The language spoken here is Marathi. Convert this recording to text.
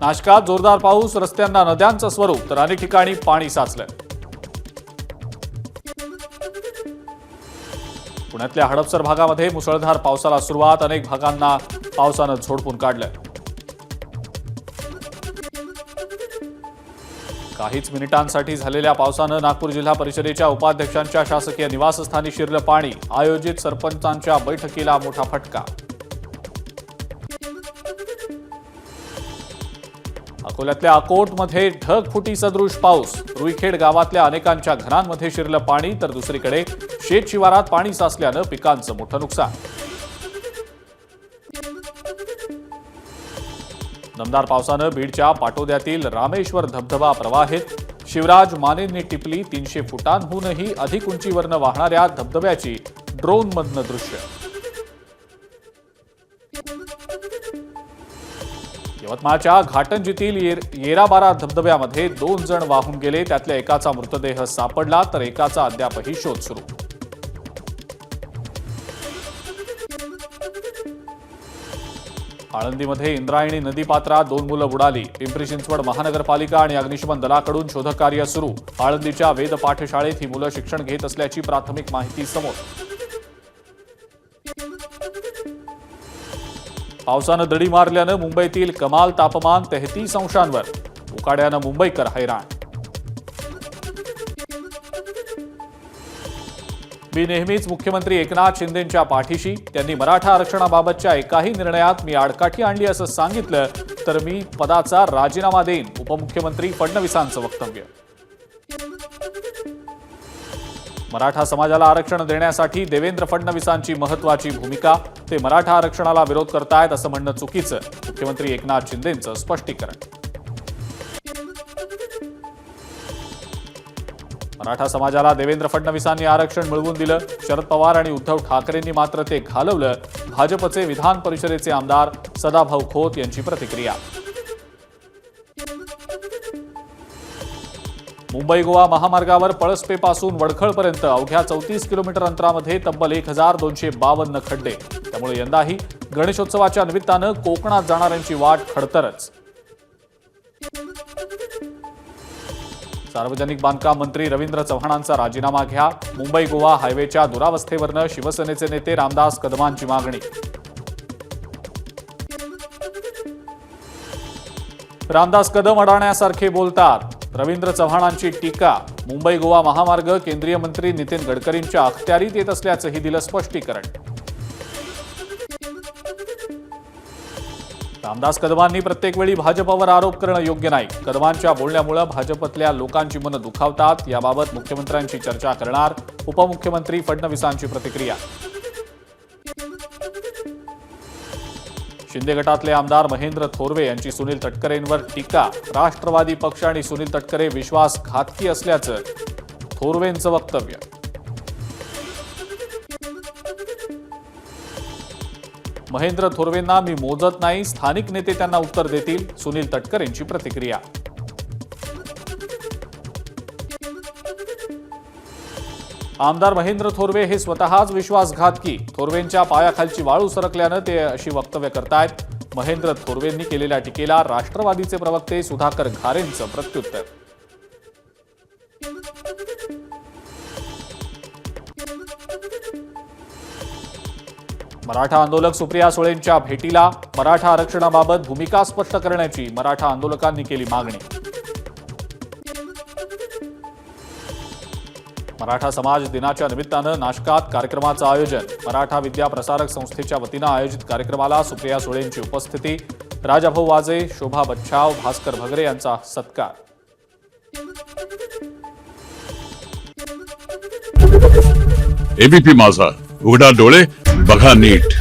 नाशकात जोरदार पाऊस, रस्त्यांना नद्यांचं स्वरूप, तर अनेक ठिकाणी पाणी साचलं. पुण्यातल्या हडपसर भागामध्ये मुसळधार पावसाला सुरुवात, अनेक भागांना पावसानं झोडपून काढलं. काहीच मिनिटांसाठी झालेल्या पावसानं नागपूर जिल्हा परिषदेच्या उपाध्यक्षांच्या शासकीय निवासस्थानी शिरलं पाणी, आयोजित सरपंचांच्या बैठकीला मोठा फटका. अकोल्यातल्या अकोटमध्ये ढगफुटी सदृश पाऊस, रुईखेड गावातल्या अनेकांच्या घरांमध्ये शिरलं पाणी, तर दुसरीकडे शेत शिवारात पाणी साचल्यानं पिकांचं मोठं नुकसान. दमदार पावसानं बीडच्या पाटोद्यातील रामेश्वर धबधबा प्रवाहित, शिवराज मानेंनी टिपली 300 फुटांहूनही अधिक उंचीवरनं वाहणाऱ्या धबधब्याची ड्रोनमधनं दृश्य. यवतमाळच्या घाटंजीतील येराबारा धबधब्यामध्ये 2 जण वाहून गेले, त्यातल्या एकाचा मृतदेह सापडला, तर एकाचा अद्यापही शोध सुरू. आळंदीमध्ये इंद्रायणी नदीपात्रात 2 मुलं बुडाली, पिंपरी चिंचवड महानगरपालिका आणि अग्निशमन दलाकडून शोधकार्य सुरू. आळंदीच्या वेद पाठशाळेत ही मुलं शिक्षण घेत असल्याची प्राथमिक माहिती समोर. पावसानं दडी मारल्यानं मुंबईतील कमाल तापमान 33 अंशांवर, उकाड्यानं मुंबईकर हैराण. मी नेहमीच मुख्यमंत्री एकनाथ शिंदेंच्या पाठीशी, त्यांनी मराठा आरक्षणाबाबतच्या एकाही निर्णयात मी आडकाठी आणली असं सांगितलं तर मी पदाचा राजीनामा देईन, उपमुख्यमंत्री फडणवीसांचं वक्तव्य. मराठा समाजाला आरक्षण देण्यासाठी देवेंद्र फडणवीसांची महत्त्वाची भूमिका, ते मराठा आरक्षणाला विरोध करतायत असं म्हणणं चुकीचं, मुख्यमंत्री एकनाथ शिंदेंचं स्पष्टीकरण. मराठा समाजाला देवेंद्र फडणवीसांनी आरक्षण मिळवून दिलं, शरद पवार आणि उद्धव ठाकरेंनी मात्र ते घालवलं, भाजपचे विधान परिषदेचे आमदार सदाभाऊ खोत यांची प्रतिक्रिया. मुंबई गोवा महामार्गावर पळसपेपासून वडखळपर्यंत अवघ्या 34 किलोमीटर अंतरामध्ये तब्बल 1252 खड्डे, त्यामुळे यंदाही गणेशोत्सवाच्या निमित्तानं कोकणात जाणाऱ्यांची वाट खडतरच. सार्वजनिक बांधकाम मंत्री रवींद्र चव्हाणांचा राजीनामा घ्या, मुंबई गोवा हायवेच्या दुरावस्थेवरनं शिवसेनेचे नेते रामदास कदमांची मागणी. रामदास कदम अडाण्यासारखे बोलतात, रवींद्र चव्हाणांची टीका. मुंबई गोवा महामार्ग केंद्रीय मंत्री नितीन गडकरींच्या अखत्यारीत येत असल्याचंही दिलं स्पष्टीकरण. रामदास कदमांनी प्रत्येक वेळी भाजपवर आरोप करणं योग्य नाही, कदमांच्या बोलण्यामुळे भाजपतल्या लोकांची मनं दुखावतात, याबाबत मुख्यमंत्र्यांची चर्चा करणार, उपमुख्यमंत्री फडणवीसांची प्रतिक्रिया. शिंदे गटातले आमदार महेंद्र थोरवे यांची सुनील तटकरेंवर टीका, राष्ट्रवादी पक्ष आणि सुनील तटकरे विश्वासघातकी असल्याचं थोरवेंचं वक्तव्य. महेंद्र थोरवेंना मी मोजत नाही, स्थानिक नेते त्यांना उत्तर देतील, सुनील तटकरेंची प्रतिक्रिया. आमदार महेंद्र थोरवे हे स्वतःच विश्वासघातकी, थोरवेंच्या पायाखालची वाळू सरकल्यानं ते अशी वक्तव्य करतायत. महेंद्र थोरवेंनी केलेल्या टीकेला राष्ट्रवादीचे प्रवक्ते सुधाकर घारेंचं प्रत्युत्तर. मराठा आंदोलक सुप्रिया सुळेंच्या भेटीला, मराठा आरक्षणाबाबत भूमिका स्पष्ट करण्याची मराठा आंदोलकांनी केली मागणी. मराठा समाज दिनाच्या निमित्तानं नाशकात कार्यक्रमाचं आयोजन, मराठा विद्या प्रसारक संस्थेच्या वतीनं आयोजित कार्यक्रमाला सुप्रिया सुळेंची उपस्थिती, राजाभाऊ वाजे, शोभा बच्छाव, भास्कर भगरे यांचा सत्कार. एबीपी माझा, उघडा डोळे बघा नीट.